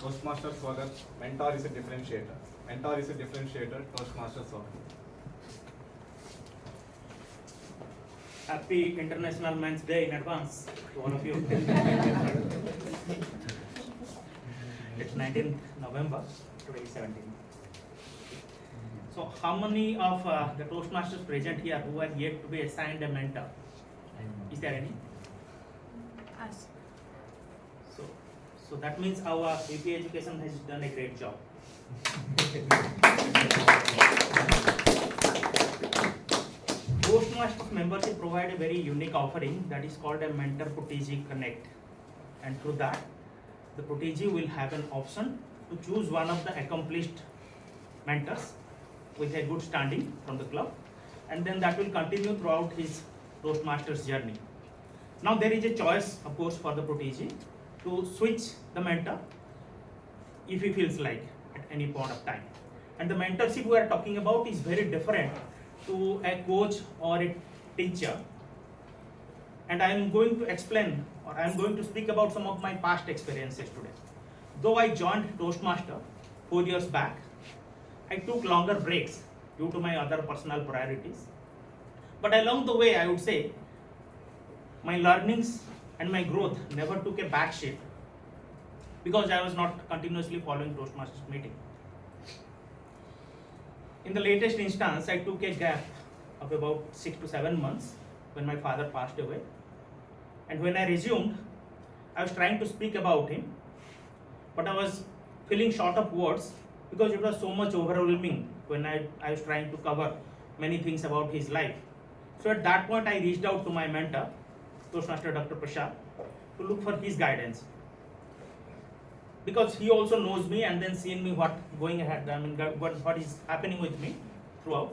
Toastmaster Swagat Mentor is a differentiator. Mentor is a differentiator. Toastmaster Swagat. Happy International Men's Day in advance to all of you. It's 19th November 2017. So, how many of the Toastmasters present here who are yet to be assigned a mentor? Is there any? Us. So that means our AP education has done a great job. Toastmasters membership provide a very unique offering that is called a Mentor Protege Connect, and through that, the protege will have an option to choose one of the accomplished mentors with a good standing from the club, and then that will continue throughout his Toastmasters journey. Now there is a choice, of course, for the protege to switch the mentor if he feels like at any point of time. And the mentorship we are talking about is very different to a coach or a teacher. And I am going to explain, or I am going to speak about some of my past experiences today. Though I joined Toastmaster 4 years back, I took longer breaks due to my other personal priorities. But along the way, I would say, my learnings and my growth never took a back seat because I was not continuously following Toastmasters meeting. In the latest instance, I took a gap of about 6 to 7 months when my father passed away. And when I resumed, I was trying to speak about him, but I was feeling short of words because it was so much overwhelming when I was trying to cover many things about his life. So at that point, I reached out to my mentor, Toastmaster Dr. Prashad, to look for his guidance. Because he also knows me and then seen me what going ahead, what is happening with me throughout.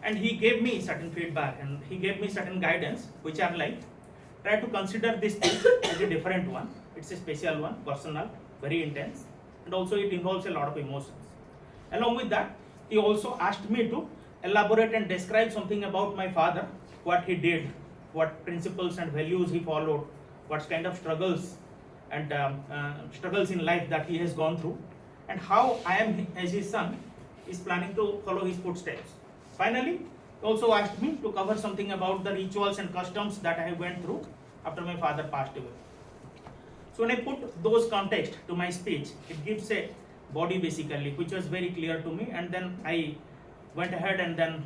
And he gave me certain feedback and he gave me certain guidance, which are like, try to consider this thing as a different one. It's a special one, personal, very intense, and also it involves a lot of emotions. Along with that, he also asked me to elaborate and describe something about my father, what he did, what principles and values he followed, what kind of struggles and struggles in life that he has gone through, and how I am as his son is planning to follow his footsteps. Finally, he also asked me to cover something about the rituals and customs that I went through after my father passed away. So when I put those context to my speech, it gives a body basically, which was very clear to me, and then I went ahead and then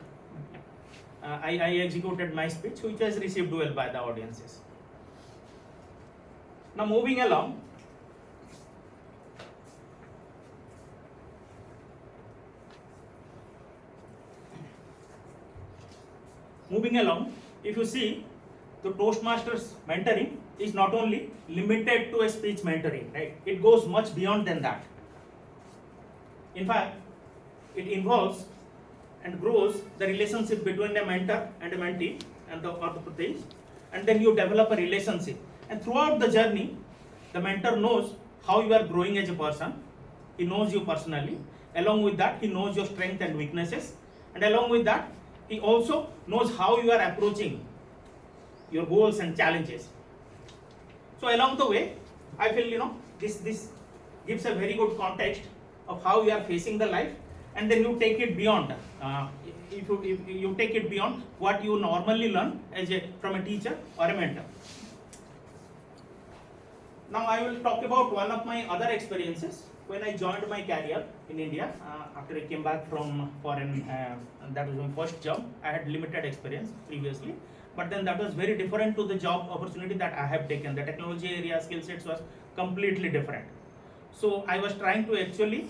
I executed my speech, which was received well by the audiences. Now moving along, if you see, the Toastmasters mentoring is not only limited to a speech mentoring, right? It goes much beyond than that. In fact, it involves and grows the relationship between a mentor and a mentee and or the protege, and then you develop a relationship. And throughout the journey, the mentor knows how you are growing as a person. He knows you personally. Along with that, he knows your strengths and weaknesses. And along with that, he also knows how you are approaching your goals and challenges. So along the way, I feel this gives a very good context of how you are facing the life, and then you take it beyond. If you take it beyond what you normally learn from a teacher or a mentor. Now I will talk about one of my other experiences when I joined my career in India after I came back from foreign. That was my first job. I had limited experience previously, but then that was very different to the job opportunity that I have taken. The technology area skill sets was completely different. So I was trying to actually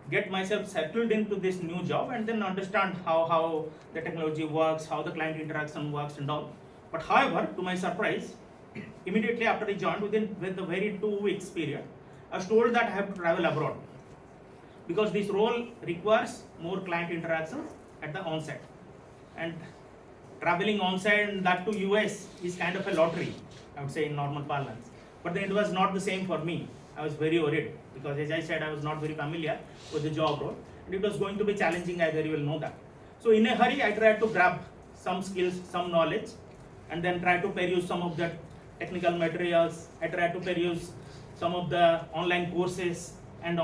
get myself settled into this new job and then understand how the technology works, how the client interaction works and all. But however, to my surprise, immediately after I joined, with a very 2 weeks period, I was told that I have to travel abroad because this role requires more client interactions at the onset. And traveling onset and that to US is kind of a lottery, I would say in normal parlance. But then it was not the same for me. I was very worried because as I said, I was not very familiar with the job role and it was going to be challenging, I very well know that. So in a hurry, I tried to grab some skills, some knowledge, and then try to peruse some of the technical materials. I tried to peruse some of the online courses and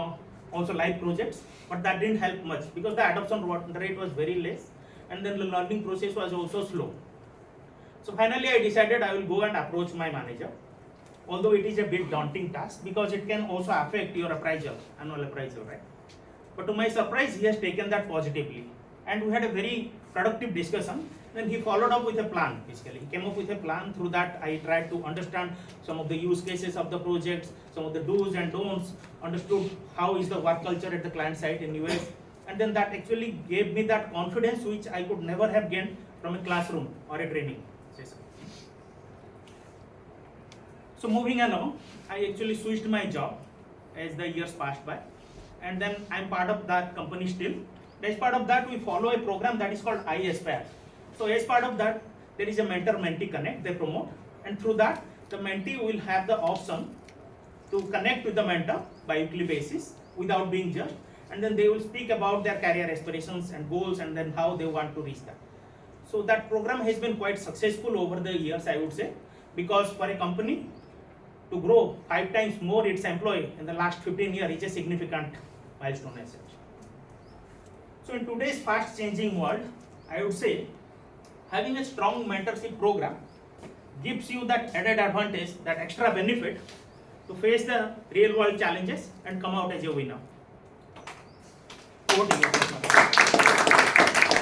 also live projects, but that didn't help much because the adoption rate was very less, and then the learning process was also slow. So finally I decided I will go and approach my manager, although it is a bit daunting task because it can also affect your appraisal, annual appraisal, right? But to my surprise, he has taken that positively, and we had a very productive discussion. Then he followed up with a plan. Basically, he came up with a plan. Through that, I tried to understand some of the use cases of the projects, some of the do's and don'ts, understood how is the work culture at the client side in US, and then that actually gave me that confidence which I could never have gained from a classroom or a training session. So moving along, I actually switched my job as the years passed by, and then I'm part of that company still. As part of that, we follow a program that is called I Aspire. So as part of that, there is a mentor-mentee connect they promote, and through that, the mentee will have the option to connect with the mentor by weekly basis without being judged, and then they will speak about their career aspirations and goals, and then how they want to reach that. So that program has been quite successful over the years, I would say, because for a company to grow 5 times more its employee in the last 15 years is a significant milestone as such. So in today's fast changing world, I would say having a strong mentorship program gives you that added advantage, that extra benefit to face the real world challenges and come out as a winner. Over to you.